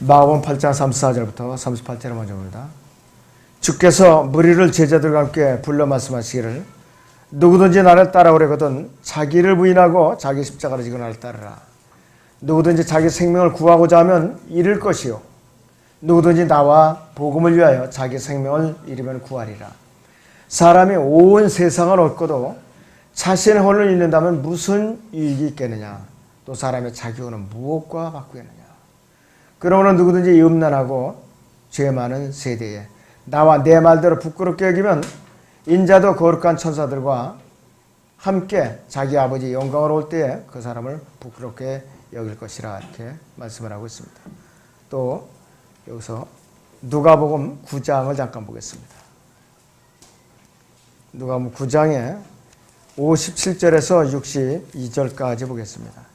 마가복음 8장 34절부터 38절을 먼저 봅니다. 주께서 무리를 제자들과 함께 불러 말씀하시기를 누구든지 나를 따라오려거든 자기를 부인하고 자기 십자가를 지고 나를 따르라. 누구든지 자기 생명을 구하고자 하면 잃을 것이요 누구든지 나와 복음을 위하여 자기 생명을 잃으면 구하리라. 사람이 온 세상을 얻고도 자신의 혼을 잃는다면 무슨 유익이 있겠느냐. 또 사람의 자기 혼은 무엇과 바꾸겠느냐. 그러므로 누구든지 음란하고 죄 많은 세대에 나와 내 말대로 부끄럽게 여기면 인자도 거룩한 천사들과 함께 자기 아버지 영광으로 올 때에 그 사람을 부끄럽게 여길 것이라 이렇게 말씀을 하고 있습니다. 또 여기서 누가복음 9장을 잠깐 보겠습니다. 누가복음 9장에 57절에서 62절까지 보겠습니다.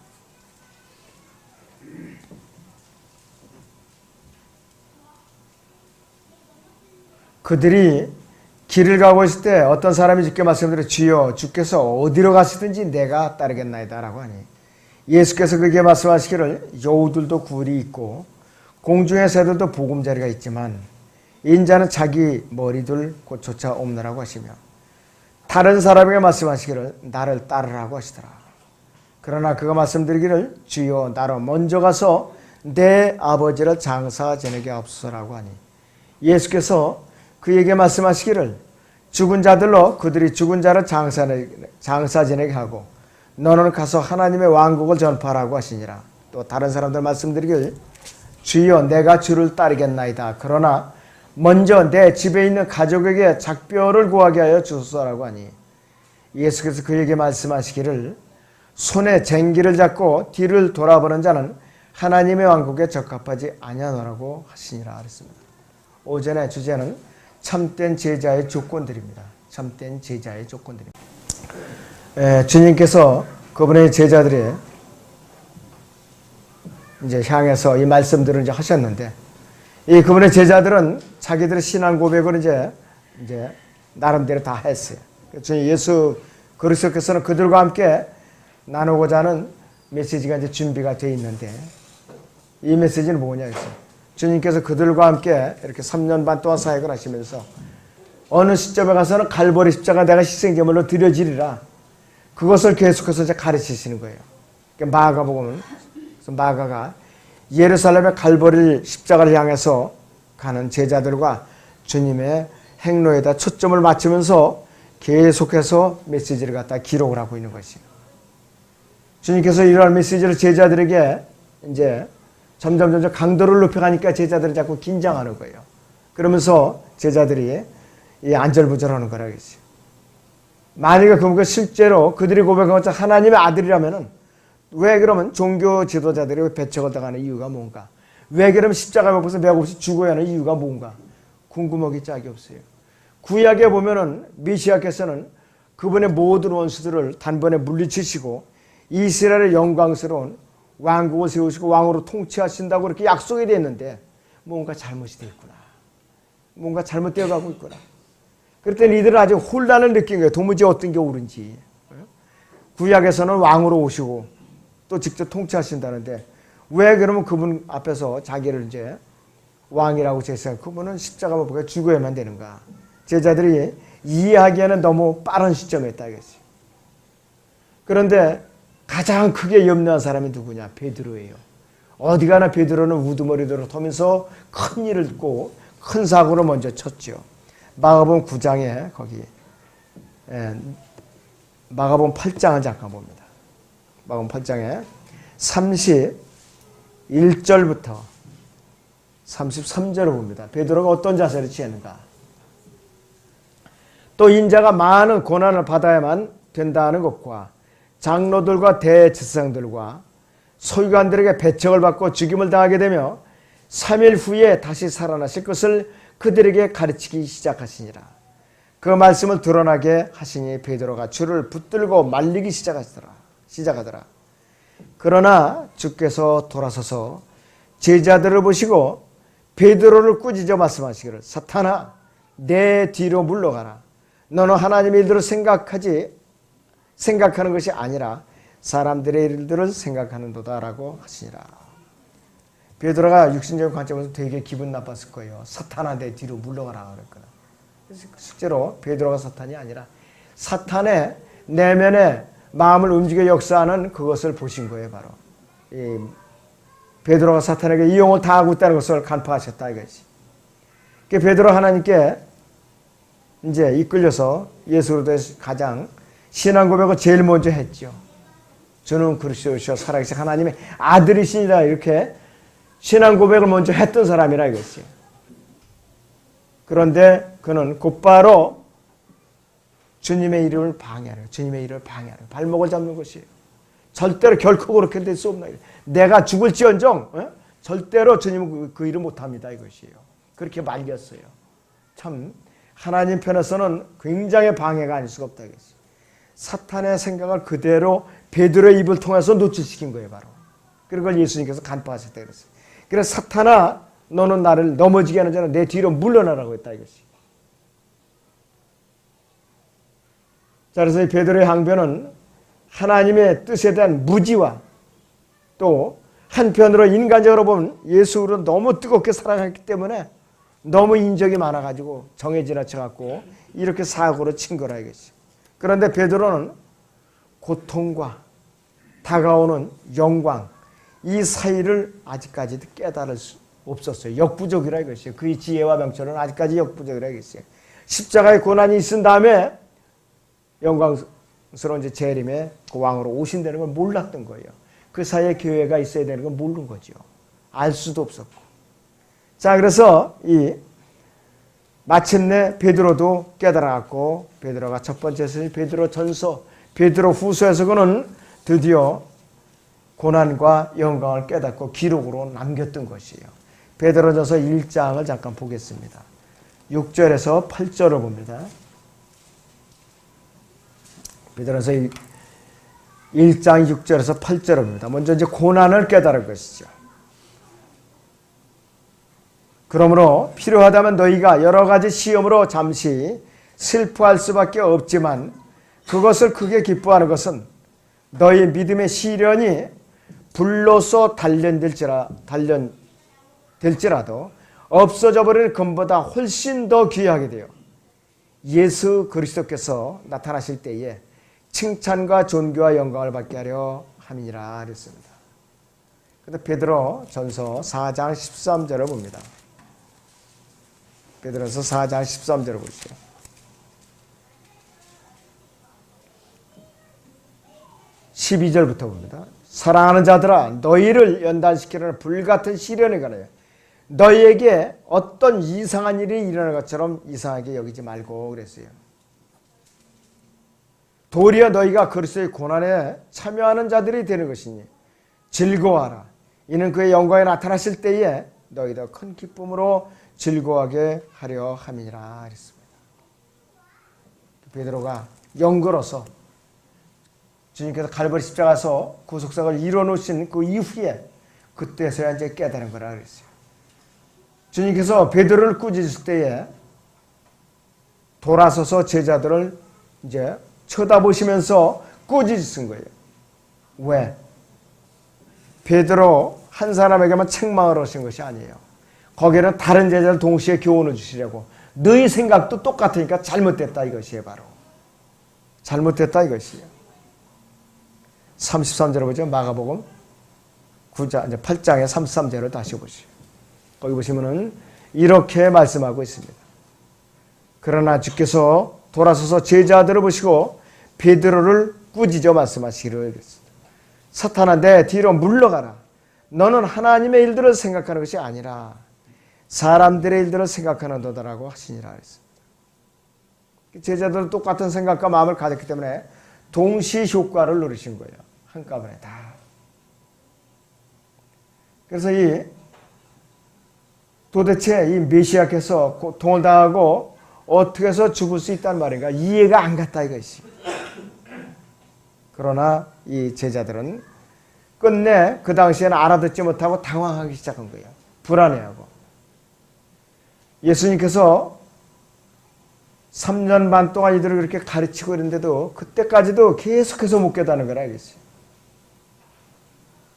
그들이 길을 가고 있을 때 어떤 사람이 주께 말씀드려 주여 주께서 어디로 가시든지 내가 따르겠나이다 라고 하니 예수께서 그에게 말씀하시기를 여우들도 굴이 있고 공중의 새들도 보금자리가 있지만 인자는 자기 머리둘 곳조차 없느라고 하시며 다른 사람에게 말씀하시기를 나를 따르라고 하시더라. 그러나 그가 말씀드리기를 주여 나로 먼저 가서 내 아버지를 장사 지내게 하옵소서라고 하니 예수께서 그에게 말씀하시기를 죽은 자들로 그들이 죽은 자를 장사 지내게 하고 너는 가서 하나님의 왕국을 전파하라고 하시니라. 또 다른 사람들 말씀드리길 주여 내가 주를 따르겠나이다. 그러나 먼저 내 집에 있는 가족에게 작별을 구하게 하여 주소서라고 하니 예수께서 그에게 말씀하시기를 손에 쟁기를 잡고 뒤를 돌아보는 자는 하나님의 왕국에 적합하지 아니하노라고 하시니라 그랬습니다. 오전의 주제는 참된 제자의 조건들입니다. 참된 제자의 조건들입니다. 주님께서 그분의 제자들이 이제 향해서 이 말씀들을 이제 하셨는데, 이 그분의 제자들은 자기들의 신앙 고백을 이제 나름대로 다 했어요. 주님 예수 그리스도께서는 그들과 함께 나누고자 하는 메시지가 이제 준비가 되어 있는데, 이 메시지는 뭐냐 했어요. 주님께서 그들과 함께 이렇게 3년 반 동안 사역을 하시면서 어느 시점에 가서는 갈보리 십자가 내가 희생제물로 드려지리라. 그것을 계속해서 이제 가르치시는 거예요. 마가복음은 마가가 예루살렘의 갈보리 십자가를 향해서 가는 제자들과 주님의 행로에다 초점을 맞추면서 계속해서 메시지를 갖다 기록을 하고 있는 것이에요. 주님께서 이러한 메시지를 제자들에게 이제 점점 강도를 높여가니까 제자들이 자꾸 긴장하는 거예요. 그러면서 제자들이 안절부절하는 거라겠어요. 만약에 그러면 실제로 그들이 고백한 것처럼 하나님의 아들이라면은 왜 그러면 종교 지도자들이 배척을 당하는 이유가 뭔가? 왜 그러면 십자가에 못 박혀서 매가 없이 죽어야 하는 이유가 뭔가? 궁금하기 짝이 없어요. 구약에 보면은 메시아께서는 그분의 모든 원수들을 단번에 물리치시고 이스라엘의 영광스러운 왕국을 세우시고 왕으로 통치하신다고 그렇게 약속이 됐는데 뭔가 잘못이 되어 있구나. 뭔가 잘못되어 가고 있구나. 그럴 때 이들은 아주 혼란을 느낀 거예요. 도무지 어떤 게 옳은지. 구약에서는 왕으로 오시고 또 직접 통치하신다는데 왜 그러면 그분 앞에서 자기를 이제 왕이라고 제시하고 그분은 십자가 못 박혀 죽어야만 되는가. 제자들이 이해하기에는 너무 빠른 시점에 있다겠어요. 그런데 가장 크게 염려한 사람이 누구냐? 베드로예요. 어디 가나 베드로는 우두머리로 터면서 큰 일을 듣고 큰 사고를 먼저 쳤죠. 마가복음 9장에 거기 마가복음 8장을 잠깐 봅니다. 마가복음 8장에 31절부터 33절을 봅니다. 베드로가 어떤 자세를 취했는가? 또 인자가 많은 고난을 받아야만 된다는 것과 장로들과 대제사장들과 서기관들에게 배척을 받고 죽임을 당하게 되며 3일 후에 다시 살아나실 것을 그들에게 가르치기 시작하시니라. 그 말씀을 드러나게 하시니 베드로가 주를 붙들고 말리기 시작하더라. 그러나 주께서 돌아서서 제자들을 보시고 베드로를 꾸짖어 말씀하시기를 사탄아 내 뒤로 물러가라. 너는 하나님의 일들을 생각하는 것이 아니라 사람들의 일들을 생각하는도다라고 하시니라. 베드로가 육신적인 관점에서 되게 기분 나빴을 거예요. 사탄아 내 뒤로 물러가라 그랬거든. 그래서 실제로 베드로가 사탄이 아니라 사탄의 내면의 마음을 움직여 역사하는 그것을 보신 거예요. 바로 이 베드로가 사탄에게 이용을 당하고 있다는 것을 간파하셨다 이것이. 베드로 하나님께 이제 이끌려서 예수 그리스도의 가장 신앙 고백을 제일 먼저 했죠. 저는 그리스도시요 살아계신 하나님의 아들이시니라 이렇게 신앙 고백을 먼저 했던 사람이라 이것이에요. 그런데 그는 곧바로 주님의 이름을 방해하는, 주님의 이름을 방해하는, 발목을 잡는 것이에요. 절대로 결코 그렇게 될 수 없나. 내가 죽을지언정 절대로 주님은 그 일을 못합니다 이것이에요. 그렇게 말렸어요. 참 하나님 편에서는 굉장히 방해가 아닐 수가 없다 이것이에요. 사탄의 생각을 그대로 베드로의 입을 통해서 노출시킨 거예요 바로. 그걸 예수님께서 간파하셨다 그랬어요. 그래서 사탄아 너는 나를 넘어지게 하는 자는 내 뒤로 물러나라고 했다 이것이. 자, 그래서 이 베드로의 항변은 하나님의 뜻에 대한 무지와 또 한편으로 인간적으로 보면 예수를 너무 뜨겁게 사랑했기 때문에 너무 인적이 많아가지고 정에 지나쳐갖고 이렇게 사고를 친 거라 이것이. 그런데 베드로는 고통과 다가오는 영광 이 사이를 아직까지도 깨달을 수 없었어요. 역부족이라 이것이에요. 그의 지혜와 명철은 아직까지 역부족이라 이것이에요. 십자가의 고난이 있은 다음에 영광스러운 이제 재림의 그 왕으로 오신다는 걸 몰랐던 거예요. 그 사이에 교회가 있어야 되는 걸 모르는 거죠. 알 수도 없었고. 자, 그래서 마침내 베드로도 깨달아갖고 베드로가 첫 번째 서신 베드로 전서, 베드로 후서에서 그는 드디어 고난과 영광을 깨닫고 기록으로 남겼던 것이에요. 베드로전서 1장을 잠깐 보겠습니다. 6절에서 8절을 봅니다. 베드로전서 1장 6절에서 8절을 봅니다. 먼저 이제 고난을 깨달을 것이죠. 그러므로 필요하다면 너희가 여러 가지 시험으로 잠시 슬퍼할 수밖에 없지만 그것을 크게 기뻐하는 것은 너희 믿음의 시련이 불로써 단련될지라도 없어져 버리는 금보다 훨씬 더 귀하게 되어 예수 그리스도께서 나타나실 때에 칭찬과 존귀와 영광을 받게 하려 함이니라 그랬습니다. 그런데 베드로 전서 4장 13절을 봅니다. 베드로서 4장 13절을 보시죠. (12절부터) 봅니다. 사랑하는 자들아 너희를 연단시키려는 불같은 시련에 관하여 너희에게 어떤 이상한 일이 일어날 것처럼 이상하게 여기지 말고 그랬어요. 도리어 너희가 그리스도의 고난에 참여하는 자들이 되는 것이니 즐거워하라. 이는 그의 영광에 나타나실 때에 너희도 큰 기쁨으로 즐거워하게 하려 함이니라 그랬습니다. 베드로가 영걸어서 주님께서 갈보리 십자가에서 구속사를 이뤄놓으신 그 이후에 그때서야 이제 깨달은 거라 그랬어요. 주님께서 베드로를 꾸짖을 때에 돌아서서 제자들을 이제 쳐다보시면서 꾸짖으신 거예요. 왜? 베드로 한 사람에게만 책망을 하신 것이 아니에요. 거기에는 다른 제자를 동시에 교훈을 주시려고. 너희 생각도 똑같으니까 잘못됐다 이것이에요. 바로 잘못됐다 이것이에요. 33절을 보죠. 마가복음 9장, 이제 8장의 33절을 다시 보시죠. 거기 보시면은 이렇게 말씀하고 있습니다. 그러나 주께서 돌아서서 제자들을 보시고 베드로를 꾸짖어 말씀하시기를 그랬습니다. 사탄아 내 뒤로 물러가라. 너는 하나님의 일들을 생각하는 것이 아니라 사람들의 일들을 생각하는 너다라고 하시니라 그랬습니다. 제자들은 똑같은 생각과 마음을 가졌기 때문에 동시 효과를 누리신 거예요. 한꺼번에 다. 그래서 도대체 이 메시아께서 고통을 당하고 어떻게 해서 죽을 수 있다는 말인가 이해가 안 갔다 이것이. 그러나 이 제자들은 끝내 그 당시에는 알아듣지 못하고 당황하기 시작한 거예요. 불안해하고. 예수님께서 3년 반 동안 이들을 그렇게 가르치고 있는데도 그때까지도 계속해서 못 깨닫는 거라 이랬어요.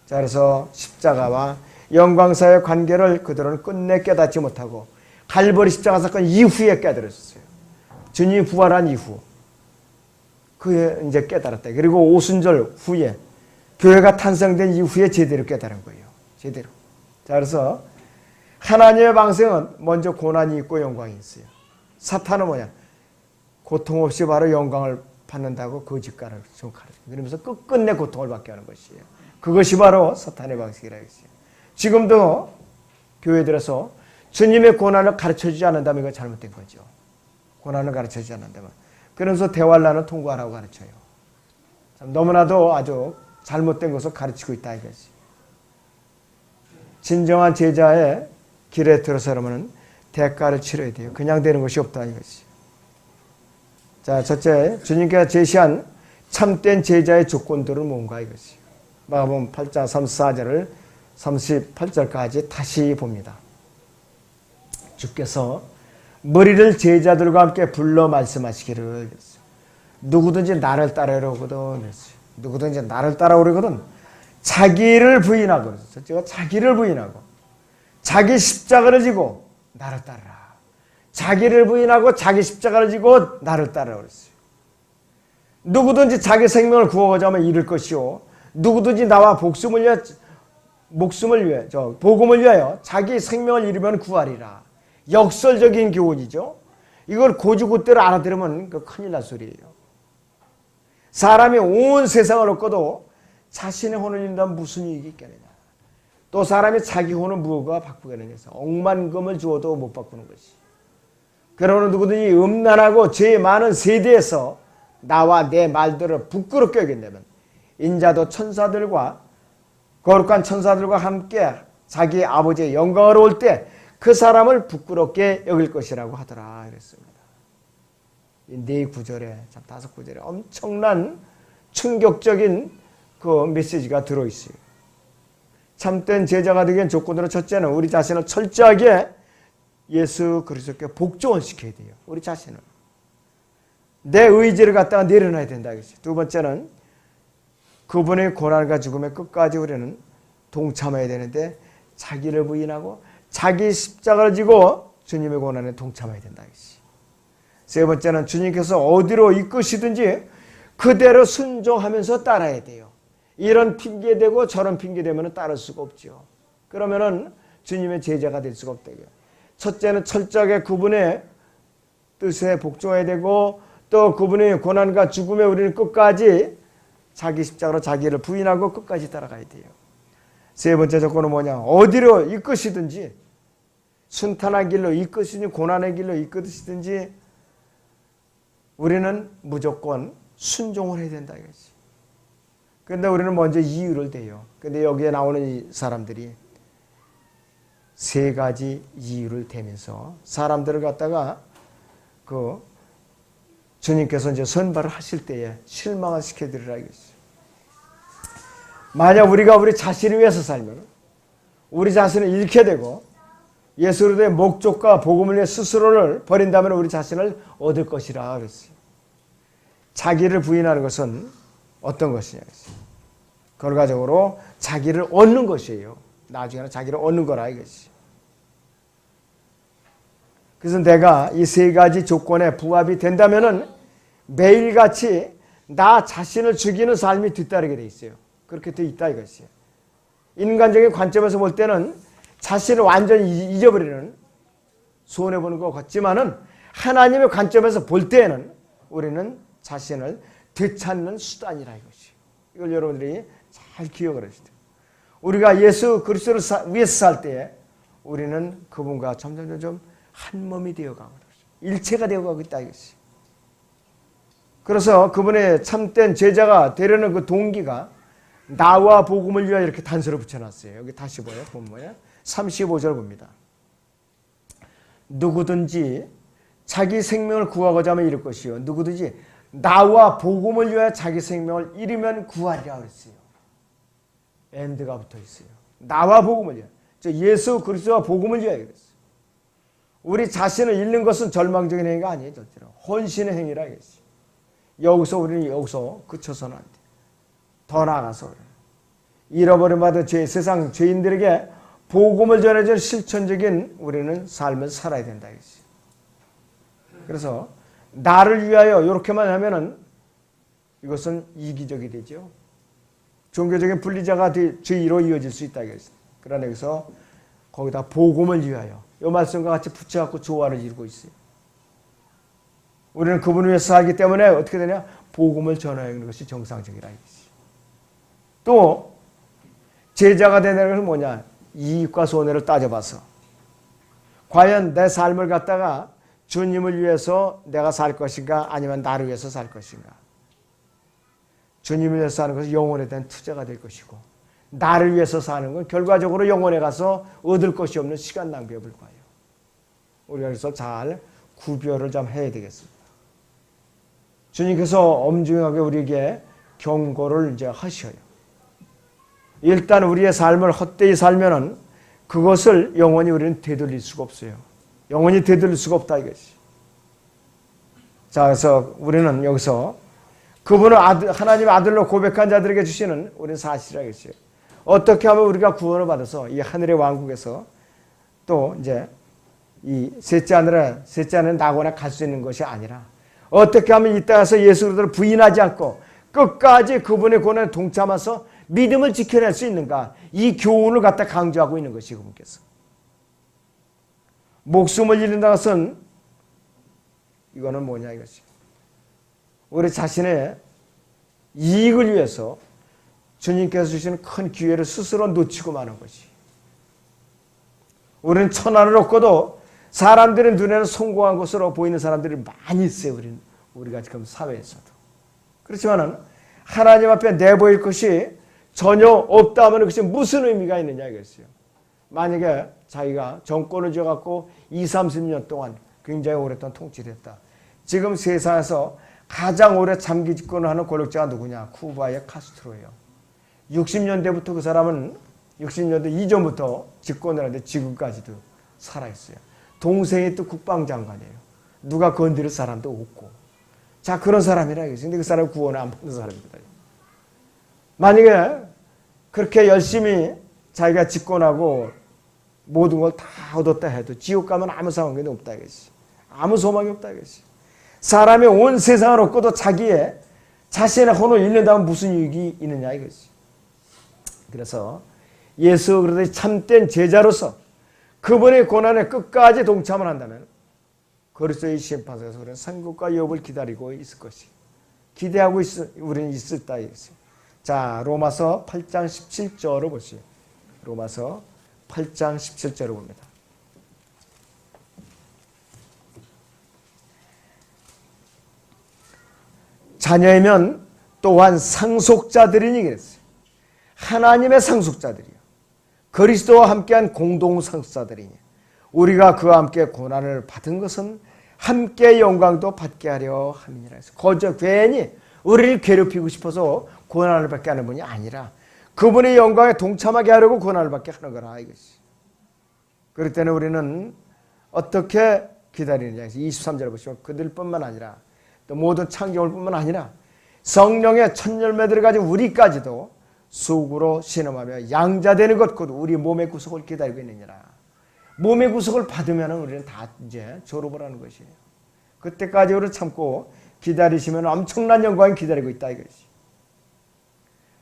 자, 그래서 십자가와 영광사의 관계를 그들은 끝내 깨닫지 못하고 갈보리 십자가 사건 이후에 깨달았어요. 주님이 부활한 이후 그에 이제 깨달았다. 그리고 오순절 후에 교회가 탄생된 이후에 제대로 깨달은 거예요. 제대로. 자, 그래서 하나님의 방식은 먼저 고난이 있고 영광이 있어요. 사탄은 뭐냐? 고통 없이 바로 영광을 받는다고 거짓가를 좀 가르쳐요. 그러면서 끝끝내 고통을 받게 하는 것이에요. 그것이 바로 사탄의 방식이라고 했어요. 지금도 교회들에서 주님의 고난을 가르쳐주지 않는다면 이거 잘못된 거죠. 고난을 가르쳐주지 않는다면. 그러면서 대환란을 통과하라고 가르쳐요. 참 너무나도 아주 잘못된 것을 가르치고 있다 이거지. 진정한 제자의 길에 들어서려면 대가를 치러야 돼요. 그냥 되는 것이 없다 이것이. 자, 첫째, 주님께서 제시한 참된 제자의 조건들은 뭔가 이것이. 마가복음 8장 34절을 38절까지 다시 봅니다. 주께서 머리를 제자들과 함께 불러 말씀하시기를 누구든지 나를 따르려거든 누구든지 나를 따라오려거든 자기를 부인하고 제가 자기를 부인하고 자기 십자가를 지고 나를 따르라. 자기를 부인하고 자기 십자가를 지고 나를 따르라 그랬어요. 누구든지 자기 생명을 구하고자 하면 잃을 것이요 누구든지 나와 복음을 위하여 자기 생명을 잃으면 구하리라. 역설적인 교훈이죠. 이걸 고지고대로 알아들으면 큰일 날 소리예요. 사람이 온 세상을 얻고도 자신의 혼을 잃는다면 무슨 이익이 있겠느냐. 또 사람이 자기 혼을 무엇과 바꾸겠느냐. 억만금을 주어도 못 바꾸는 것이. 그러나 누구든지 음란하고 죄 많은 세대에서 나와 내 말들을 부끄럽게 여긴다면 인자도 천사들과 거룩한 천사들과 함께 자기 아버지의 영광을 올 때 그 사람을 부끄럽게 여길 것이라고 하더라 이랬습니다. 이 네 구절에 참 5구절에 엄청난 충격적인 그 메시지가 들어있어요. 참된 제자가 되기 위한 조건으로 첫째는 우리 자신을 철저하게 예수 그리스도께 복종을 시켜야 돼요. 우리 자신을. 내 의지를 갖다가 내려놔야 된다. 두 번째는 그분의 고난과 죽음의 끝까지 우리는 동참해야 되는데 자기를 부인하고 자기 십자가를 지고 주님의 고난에 동참해야 된다. 세 번째는 주님께서 어디로 이끄시든지 그대로 순종하면서 따라야 돼요. 이런 핑계대고 저런 핑계대면 따를 수가 없죠. 그러면은 주님의 제자가 될 수가 없다. 첫째는 철저하게 그분의 뜻에 복종해야 되고 또 그분의 고난과 죽음에 우리는 끝까지 자기 십자가로 자기를 부인하고 끝까지 따라가야 돼요. 세 번째 조건은 뭐냐? 어디로 이끄시든지 순탄한 길로 이끄시든지 고난의 길로 이끄시든지 우리는 무조건 순종을 해야 된다 이거지. 그런데 우리는 먼저 이유를 대요. 근데 여기에 나오는 이 사람들이 세 가지 이유를 대면서 사람들을 갖다가 그 주님께서 이제 선발을 하실 때에 실망을 시켜드리라 이거지. 만약 우리가 우리 자신을 위해서 살면 우리 자신을 잃게 되고 예수로의 목적과 복음을 위해 스스로를 버린다면 우리 자신을 얻을 것이라 그랬어요. 자기를 부인하는 것은 어떤 것이냐. 결과적으로 자기를 얻는 것이에요. 나중에는 자기를 얻는 거라 이것이. 그래서 내가 이 세 가지 조건에 부합이 된다면은 매일같이 나 자신을 죽이는 삶이 뒤따르게 돼 있어요. 그렇게 돼 있다 이것이에요. 인간적인 관점에서 볼 때는 자신을 완전히 잊어버리는 손해보는 것 같지만은 하나님의 관점에서 볼 때에는 우리는 자신을 되찾는 수단이라 이것이. 이걸 여러분들이 잘 기억을 하셔야 돼요. 우리가 예수 그리스도를 위해서 살 때에 우리는 그분과 점점 한 몸이 되어가고 일체가 되어가고 있다 이것이. 그래서 그분의 참된 제자가 되려는 그 동기가 나와 복음을 위하여 이렇게 단서를 붙여놨어요. 여기 다시 보면 뭐야? 35절 봅니다. 누구든지 자기 생명을 구하고자 하면 잃을 것이요 누구든지 나와 복음을 위하여 자기 생명을 잃으면 구하리라 그랬어요. 엔드가 붙어 있어요. 나와 복음을 위하여. 예수 그리스도와 복음을 위하여 그랬어요. 우리 자신을 잃는 것은 절망적인 행위가 아니에요. 절대로. 헌신의 행위라 이것이. 여기서 우리는 여기서 그쳐서는 안 돼. 더 나아가서 잃어버림받은 세상 죄인들에게 복음을 전해주는 실천적인 우리는 삶을 살아야 된다. 그래서 나를 위하여 이렇게만 하면은 이것은 이기적이 되죠. 종교적인 분리자가 주의로 이어질 수 있다. 그러나 여기서 거기다 복음을 위하여 이 말씀과 같이 붙여갖고 조화를 이루고 있어요. 우리는 그분을 위해서 살기 때문에 어떻게 되냐? 복음을 전하는 것이 정상적이라. 또 제자가 되는 것은 뭐냐? 이익과 손해를 따져봐서 과연 내 삶을 갖다가 주님을 위해서 내가 살 것인가 아니면 나를 위해서 살 것인가. 주님을 위해서 사는 것은 영혼에 대한 투자가 될 것이고 나를 위해서 사는 건 결과적으로 영혼에 가서 얻을 것이 없는 시간 낭비에 불과해요. 우리가 그래서 잘 구별을 좀 해야 되겠습니다. 주님께서 엄중하게 우리에게 경고를 이제 하셔요. 일단 우리의 삶을 헛되이 살면은 그것을 영원히 우리는 되돌릴 수가 없어요. 영원히 되돌릴 수가 없다 이것이. 자, 그래서 우리는 여기서 그분을 하나님의 아들로 고백한 자들에게 주시는 우리는 사실이라겠어요. 어떻게 하면 우리가 구원을 받아서 이 하늘의 왕국에서 또 이제 이 셋째 하늘에 나거나 갈 수 있는 것이 아니라 어떻게 하면 이 땅에서 예수 그리스도를 부인하지 않고 끝까지 그분의 고난에 동참해서 믿음을 지켜낼 수 있는가, 이 교훈을 갖다 강조하고 있는 것이 그분께서. 목숨을 잃는다는 것은 이거는 뭐냐 이것이. 우리 자신의 이익을 위해서 주님께서 주시는 큰 기회를 스스로 놓치고 마는 것이. 우리는 천하를 얻고도 사람들의 눈에는 성공한 것으로 보이는 사람들이 많이 있어요. 우리가 지금 사회에서도. 그렇지만은 하나님 앞에 내보일 것이 전혀 없다 하면 그것이 무슨 의미가 있느냐 이것이요. 만약에 자기가 정권을 쥐어갖고 20-30년 동안 굉장히 오랫동안 통치를 했다. 지금 세상에서 가장 오래 장기 집권을 하는 권력자가 누구냐? 쿠바의 카스트로예요. 60년대부터 그 사람은 60년대 이전부터 집권을 하는데 지금까지도 살아있어요. 동생이 또 국방장관이에요. 누가 건드릴 사람도 없고. 자, 그런 사람이라 이거지. 근데 그 사람은 구원을 안 받는 사람입니다. 만약에 그렇게 열심히 자기가 집권하고 모든 걸 다 얻었다 해도 지옥 가면 아무 상관이 없다 이거지. 아무 소망이 없다 이거지. 사람이 온 세상을 얻고도 자신의 혼을 잃는다면 무슨 유익이 있느냐 이거지. 그래서 예수 그리스도의 참된 제자로서 그분의 고난에 끝까지 동참을 한다면 그리스도의 심판석에서 우리는 상급과 유업을 기다리고 있을 것이. 기대하고 우리는 있었다 이거지. 자, 로마서 8장 17절을 보시죠. 로마서 8장 17절을 봅니다. 자녀이면 또한 상속자들이니 그랬어요. 하나님의 상속자들이요. 그리스도와 함께한 공동 상속자들이니 우리가 그와 함께 고난을 받은 것은 함께 영광도 받게 하려 함이니라 해서 거저 괜히 우리를 괴롭히고 싶어서 고난을 받게 하는 분이 아니라 그분의 영광에 동참하게 하려고 고난을 받게 하는 거라 이것이. 그럴 때는 우리는 어떻게 기다리느냐. 23절을 보시면 그들뿐만 아니라 또 모든 창조물뿐만 아니라 성령의 첫 열매들을 가진 우리까지도 속으로 신음하며 양자되는 것 곧 우리 몸의 구속을 기다리고 있느니라. 몸의 구속을 받으면 우리는 다 이제 졸업을 하는 것이에요. 그때까지 우리를 참고 기다리시면 엄청난 영광이 기다리고 있다 이것이.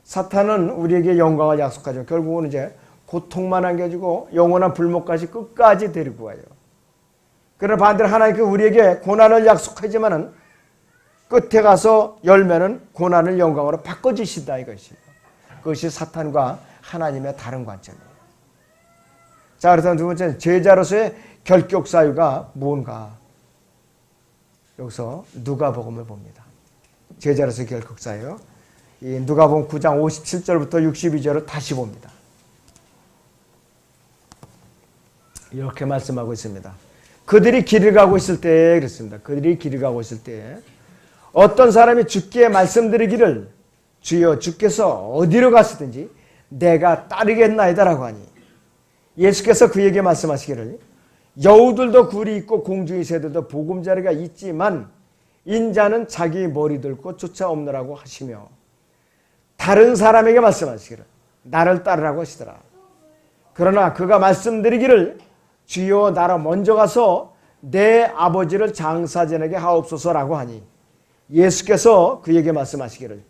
사탄은 우리에게 영광을 약속하죠. 결국은 이제 고통만 안겨주고 영원한 불목까지 끝까지 데리고 와요. 그러나 반대로 하나님께서 우리에게 고난을 약속하지만은 끝에 가서 열매는 고난을 영광으로 바꿔주신다 이것이에요. 그것이 사탄과 하나님의 다른 관점이에요. 자, 그래서 두 번째는 제자로서의 결격 사유가 뭔가. 여기서 누가복음을 봅니다. 제자로서의 결격 사유. 이 누가복음 9장 57절부터 62절을 다시 봅니다. 이렇게 말씀하고 있습니다. 그들이 길을 가고 있을 때에 그랬습니다. 그들이 길을 가고 있을 때에 어떤 사람이 주께 말씀드리기를 주여 주께서 어디로 가시든지 내가 따르겠나이다라고 하니 예수께서 그에게 말씀하시기를 여우들도 굴이 있고 공중의 새들도 보금자리가 있지만 인자는 자기 머리 들고 쫓아옵느라고 하시며 다른 사람에게 말씀하시기를 나를 따르라고 하시더라. 그러나 그가 말씀드리기를 주여 나로 먼저 가서 내 아버지를 장사 지내게 하옵소서라고 하니 예수께서 그에게 말씀하시기를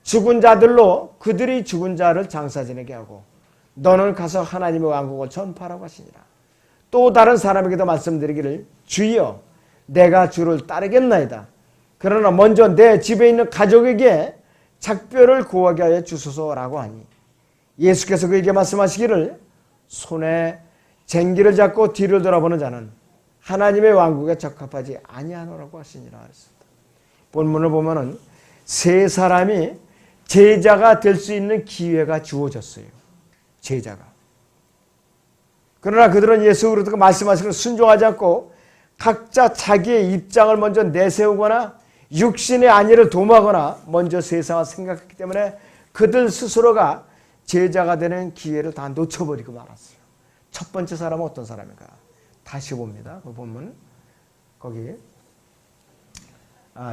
죽은 자들로 그들이 죽은 자를 장사 지내게 하고 너는 가서 하나님의 왕국을 전파하라고 하시니라. 또 다른 사람에게도 말씀드리기를 주여 내가 주를 따르겠나이다. 그러나 먼저 내 집에 있는 가족에게 작별을 구하게 하여 주소서라고 하니 예수께서 그에게 말씀하시기를 손에 쟁기를 잡고 뒤를 돌아보는 자는 하나님의 왕국에 적합하지 아니하노라고 하시니라 했습니다. 본문을 보면은 세 사람이 제자가 될 수 있는 기회가 주어졌어요. 제자가. 그러나 그들은 예수 그리스도가 말씀하시기를 순종하지 않고 각자 자기의 입장을 먼저 내세우거나 육신의 안위를 도모하거나 먼저 세상을 생각했기 때문에 그들 스스로가 제자가 되는 기회를 다 놓쳐버리고 말았어요. 첫 번째 사람은 어떤 사람인가? 다시 봅니다. 그 본문 거기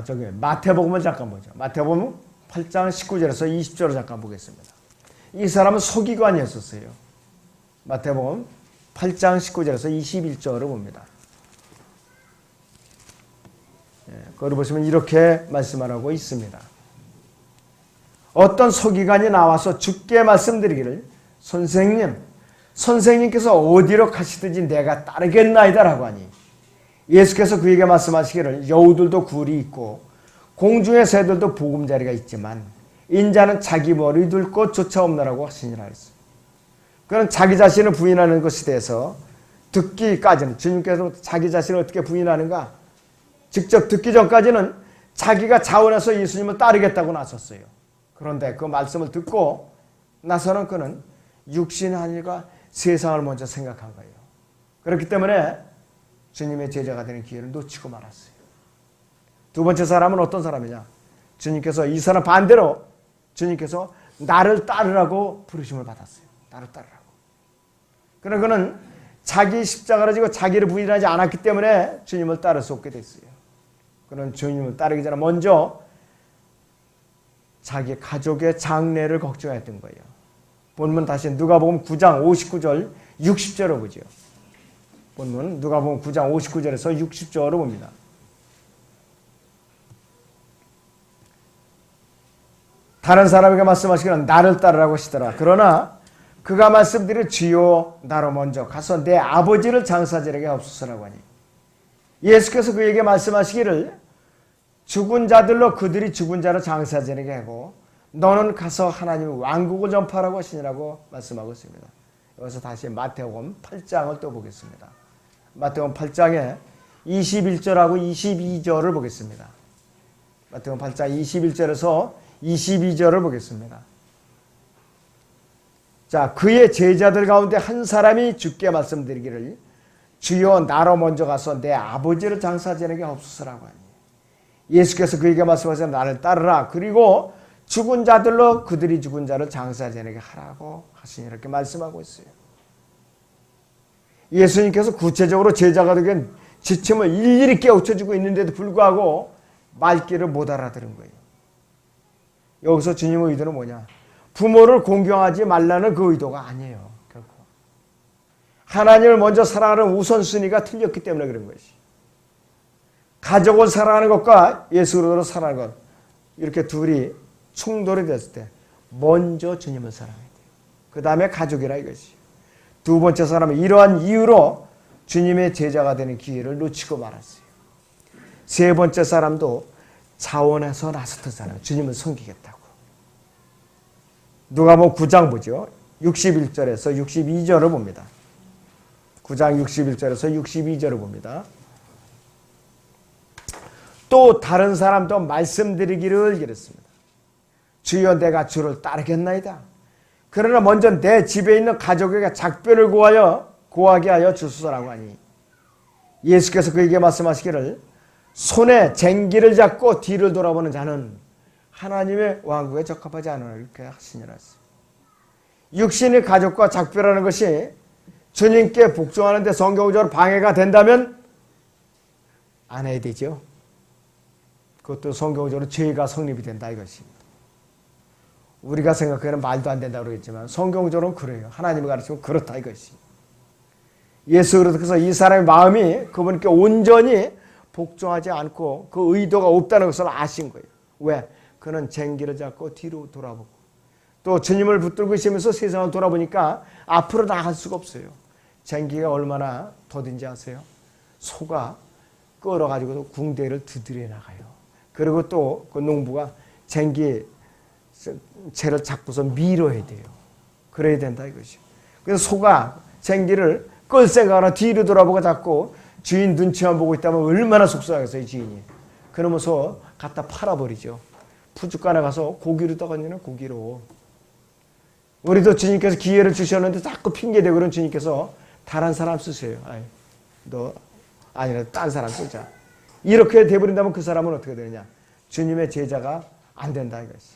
저기 마태복음을 잠깐 보죠. 마태복음 8장 19절에서 20절을 잠깐 보겠습니다. 이 사람은 서기관이었었어요. 마태복음 8장 19절에서 21절을 봅니다. 거기 보시면 이렇게 말씀하고 있습니다. 어떤 서기관이 나와서 주께 말씀드리기를 선생님께서 어디로 가시든지 내가 따르겠나이다 라고 하니 예수께서 그에게 말씀하시기를 여우들도 굴이 있고 공중의 새들도 보금자리가 있지만 인자는 자기 머리 둘 곳조차 없느라고 하시니라 했어요. 그는 자기 자신을 부인하는 것에 대해서 듣기까지는 주님께서 자기 자신을 어떻게 부인하는가 직접 듣기 전까지는 자기가 자원해서 예수님을 따르겠다고 나섰어요. 그런데 그 말씀을 듣고 나서는 그는 육신의 한일과 세상을 먼저 생각한 거예요. 그렇기 때문에 주님의 제자가 되는 기회를 놓치고 말았어요. 두 번째 사람은 어떤 사람이냐? 주님께서 이 사람 반대로 주님께서 나를 따르라고 부르심을 받았어요. 나를 따르라고. 그러나 그는 자기 십자가를 지고 자기를 부인하지 않았기 때문에 주님을 따를 수 없게 됐어요. 그는 주님을 따르기 전에 먼저 자기 가족의 장래를 걱정했던 거예요. 본문 다시 누가복음 9장 59절 60절을 보죠. 본문 누가복음 9장 59절에서 60절을 봅니다. 다른 사람에게 말씀하시기를 나를 따르라고 하시더라. 그러나 그가 말씀드릴 주여 나로 먼저 가서 내 아버지를 장사지내게 하옵소서라고 하니 예수께서 그에게 말씀하시기를 죽은 자들로 그들이 죽은 자를 장사지내게 하고 너는 가서 하나님의 왕국을 전파하라고 하시니라고 말씀하고 있습니다. 여기서 다시 마태복음 8장을 또 보겠습니다. 마태복음 8장에 21절하고 22절을 보겠습니다. 마태복음 8장 21절에서 22절을 보겠습니다. 자, 그의 제자들 가운데 한 사람이 주께 말씀드리기를 주여 나로 먼저 가서 내 아버지를 장사 지내게 하옵소서라고 하니 예수께서 그에게 말씀하셔서 나를 따르라. 그리고 죽은 자들로 그들이 죽은 자를 장사 지내게 하라고 하시니 이렇게 말씀하고 있어요. 예수님께서 구체적으로 제자가 되기 지침을 일일이 깨우쳐주고 있는데도 불구하고 말귀를 못 알아들은 거예요. 여기서 주님의 의도는 뭐냐? 부모를 공경하지 말라는 그 의도가 아니에요. 결코. 하나님을 먼저 사랑하는 우선순위가 틀렸기 때문에 그런 것이. 가족을 사랑하는 것과 예수 그리스도를 사랑하는 것 이렇게 둘이 충돌이 됐을 때 먼저 주님을 사랑해야 돼요. 그 다음에 가족이라 이것이. 두 번째 사람은 이러한 이유로 주님의 제자가 되는 기회를 놓치고 말았어요. 세 번째 사람도 자원해서 나섰던 사람, 주님을 섬기겠다고. 누가복음 9장 보죠. 61절에서 62절을 봅니다. 9장 61절에서 62절을 봅니다. 또 다른 사람도 말씀드리기를 이랬습니다. 주여 내가 주를 따르겠나이다. 그러나 먼저 내 집에 있는 가족에게 작별을 구하게 하여 주소서라고 하니 예수께서 그에게 말씀하시기를 손에 쟁기를 잡고 뒤를 돌아보는 자는 하나님의 왕국에 적합하지 않으라 이렇게 하시니라 했어요. 육신의 가족과 작별하는 것이 주님께 복종하는 데 성경적으로 방해가 된다면 안 해야 되죠. 그것도 성경적으로 죄가 성립이 된다 이것입니다. 우리가 생각하는 말도 안 된다고 그러겠지만 성경적으로는 그래요. 하나님이 가르치면 그렇다 이것이. 예수 그리스도께서 이 사람의 마음이 그분께 온전히 복종하지 않고 그 의도가 없다는 것을 아신 거예요. 왜? 그는 쟁기를 잡고 뒤로 돌아보고 또 주님을 붙들고 있으면서 세상을 돌아보니까 앞으로 나갈 수가 없어요. 쟁기가 얼마나 더딘지 아세요? 소가 끌어가지고 궁대를 두드려 나가요. 그리고 또 그 농부가 쟁기 채를 잡고서 밀어야 돼요. 그래야 된다 이것이요. 그래서 소가 쟁기를 끌 생각하나 뒤로 돌아보고 잡고 주인 눈치만 보고 있다면 얼마나 속상하겠어요 주인이. 그러면서 갖다 팔아버리죠. 푸주간에 가서 고기로 떠가지는 고기로. 우리도 주님께서 기회를 주셨는데 자꾸 핑계대고 그런 주님께서 다른 사람 쓰세요. 아이, 너 아니라 딴 사람 쓰자. 이렇게 돼버린다면 그 사람은 어떻게 되느냐. 주님의 제자가 안 된다 이것이.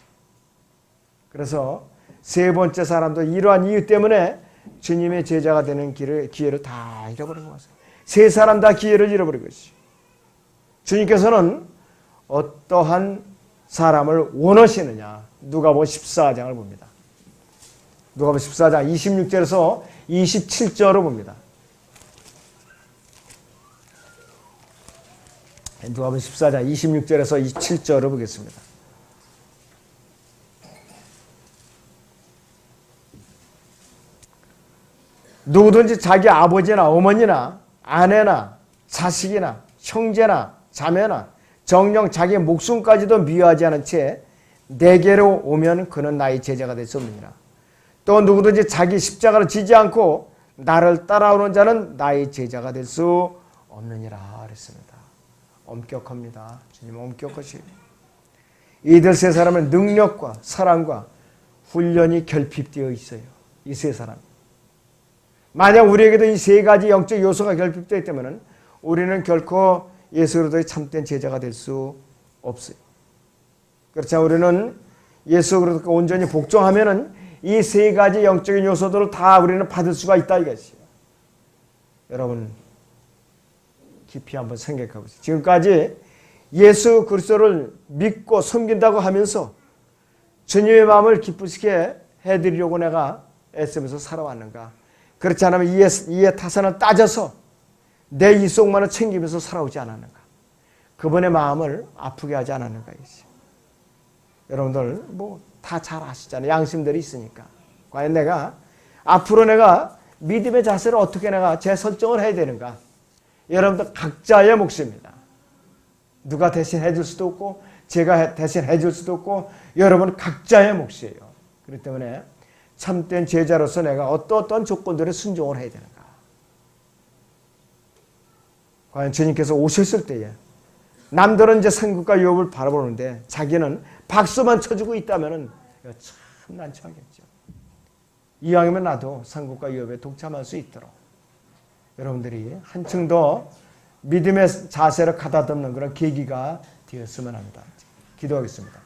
그래서 세 번째 사람도 이러한 이유 때문에 주님의 제자가 되는 기회를 다 잃어버린 것 같아요. 세 사람 다 기회를 잃어버린 것이. 주님께서는 어떠한 사람을 원하시느냐. 누가복음 14장을 봅니다. 누가복음 14장 26절에서 27절을 봅니다. 누가복음 14장 26절에서 27절을 보겠습니다. 누구든지 자기 아버지나 어머니나 아내나 자식이나 형제나 자매나 정녕 자기 목숨까지도 미워하지 않은 채 내게로 오면 그는 나의 제자가 될 수 없느니라. 또 누구든지 자기 십자가를 지지 않고 나를 따라오는 자는 나의 제자가 될 수 없느니라 그랬습니다. 엄격합니다. 주님은 엄격하시고 이들 세 사람은 능력과 사랑과 훈련이 결핍되어 있어요. 이 세 사람. 만약 우리에게도 이 세 가지 영적 요소가 결핍되어 있다면 우리는 결코 예수 그리스도의 참된 제자가 될 수 없어요. 그렇죠. 우리는 예수 그리스도께 온전히 복종하면은 이 세 가지 영적인 요소들을 다 우리는 받을 수가 있다 이것이에요. 여러분 깊이 한번 생각해 보세요. 지금까지 예수 그리스도를 믿고 섬긴다고 하면서 주님의 마음을 기쁘시게 해드리려고 내가 애쓰면서 살아왔는가? 그렇지 않으면 이에 타산을 따져서 내 이속만을 챙기면서 살아오지 않았는가? 그분의 마음을 아프게 하지 않았는가? 여러분들 뭐 다 잘 아시잖아요. 양심들이 있으니까. 과연 내가 앞으로 내가 믿음의 자세를 어떻게 내가 재설정을 해야 되는가? 여러분들 각자의 몫입니다. 누가 대신 해줄 수도 없고 제가 대신 해줄 수도 없고 여러분 각자의 몫이에요. 그렇기 때문에 참된 제자로서 내가 어떤 조건들에 순종을 해야 되는가? 과연 주님께서 오셨을 때에 남들은 이제 상급과 유업을 바라보는데 자기는 박수만 쳐주고 있다면 이거 참 난처하겠죠. 이왕이면 나도 상급과 유업에 동참할 수 있도록 여러분들이 한층 더 믿음의 자세를 가다듬는 그런 계기가 되었으면 합니다. 기도하겠습니다.